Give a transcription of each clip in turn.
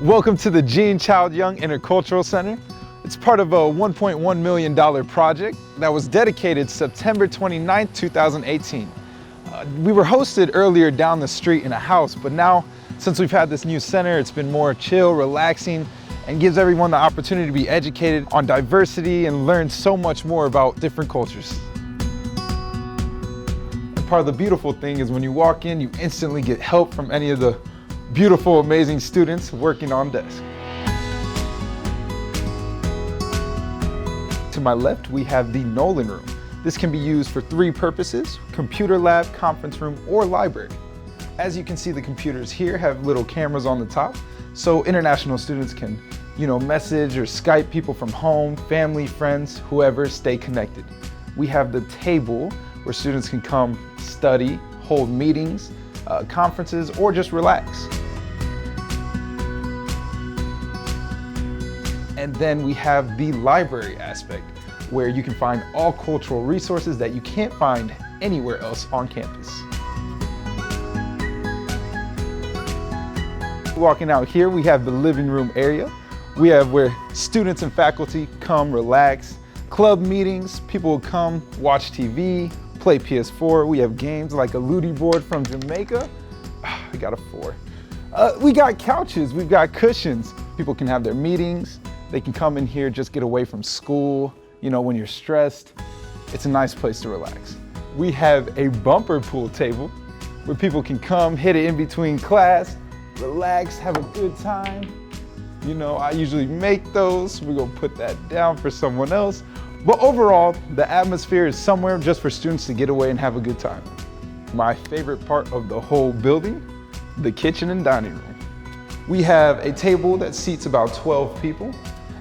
Welcome to the Gene Child Young Intercultural Center. It's part of a $1.1 million project that was dedicated September 29, 2018. We were hosted earlier down the street in a house, but now since we've had this new center, it's been more chill, relaxing, and gives everyone the opportunity to be educated on diversity and learn so much more about different cultures. And part of the beautiful thing is when you walk in, you instantly get help from any of the beautiful, amazing students working on desk. To my left, we have the Noland Room. This can be used for three purposes: computer lab, conference room, or library. As you can see, the computers here have little cameras on the top, so international students can, message or Skype people from home, family, friends, whoever, stay connected. We have the table where students can come study, hold meetings, conferences, or just relax. And then we have the library aspect, where you can find all cultural resources that you can't find anywhere else on campus. Walking out here, we have the living room area. We have where students and faculty come relax, club meetings, people will come watch TV, play PS4. We have games like a Ludi board from Jamaica. We got a 4. We got couches, we've got cushions. People can have their meetings. They can come in here, just get away from school. When you're stressed, it's a nice place to relax. We have a bumper pool table where people can come, hit it in between class, relax, have a good time. I usually make those. We're gonna put that down for someone else. But overall, the atmosphere is somewhere just for students to get away and have a good time. My favorite part of the whole building, the kitchen and dining room. We have a table that seats about 12 people.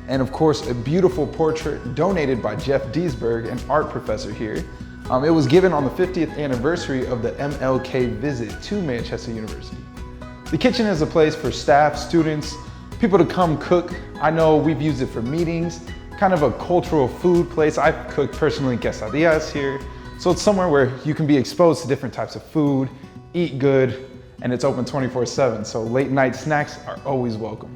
And of course, a beautiful portrait donated by Jeff Deesberg, an art professor here. It was given on the 50th anniversary of the MLK visit to Manchester University. The kitchen is a place for staff, students, people to come cook. I know we've used it for meetings, kind of a cultural food place. I've cooked personally quesadillas here. So it's somewhere where you can be exposed to different types of food, eat good, and it's open 24/7. So late night snacks are always welcome.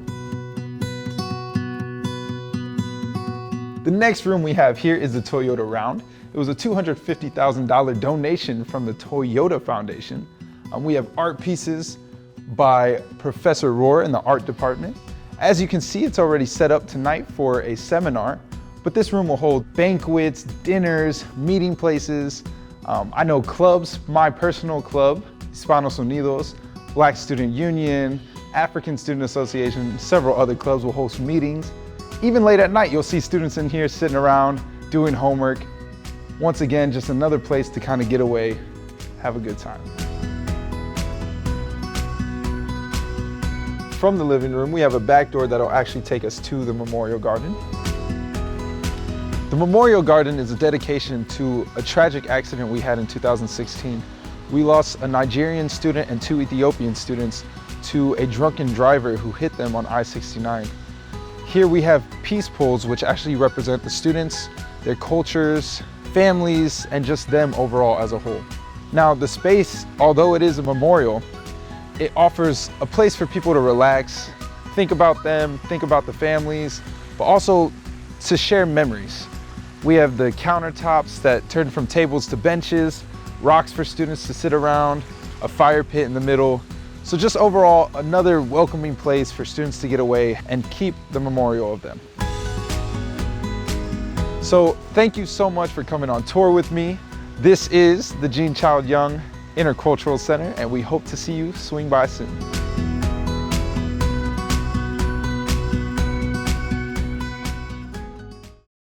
The next room we have here is the Toyota Round. It was a $250,000 donation from the Toyota Foundation. We have art pieces by Professor Rohr in the art department. As you can see, it's already set up tonight for a seminar, but this room will hold banquets, dinners, meeting places. I know clubs, my personal club, Hispanos Unidos, Black Student Union, African Student Association, several other clubs will host meetings. Even late at night, you'll see students in here sitting around doing homework. Once again, just another place to kind of get away, have a good time. From the living room, we have a back door that'll actually take us to the Memorial Garden. The Memorial Garden is a dedication to a tragic accident we had in 2016. We lost a Nigerian student and 2 Ethiopian students to a drunken driver who hit them on I-69. Here we have peace poles, which actually represent the students, their cultures, families, and just them overall as a whole. Now, the space, although it is a memorial, it offers a place for people to relax, think about them, think about the families, but also to share memories. We have the countertops that turn from tables to benches, rocks for students to sit around, a fire pit in the middle. So just overall, another welcoming place for students to get away and keep the memorial of them. So thank you so much for coming on tour with me. This is the Gene Child Young Intercultural Center, and we hope to see you swing by soon.